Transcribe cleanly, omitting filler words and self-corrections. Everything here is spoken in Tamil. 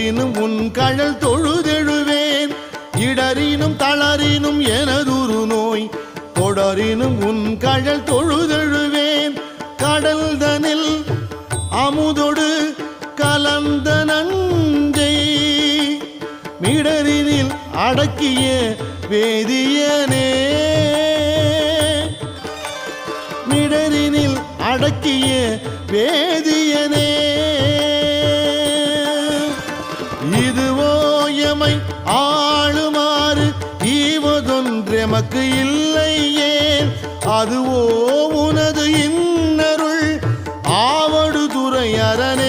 தொடரினும் உன் கழல் தொழுதெழுவேன் இடரினும் தளரினும் எனதுரு நோய் தொடரினும் உன் கழல் தொழுதெழுவேன் கடல் தனில் அமுதொடு கலந்த நஞ்சை மிடரினில் அடக்கிய வேதியனே மிடரினில் அடக்கிய வேதியனே இதுவோ எமை ஆளுமாறு ஈவதொன்றெமக்கு இல்லையே அதுவோ உனது இன்னருள் ஆவடு துறை அரணே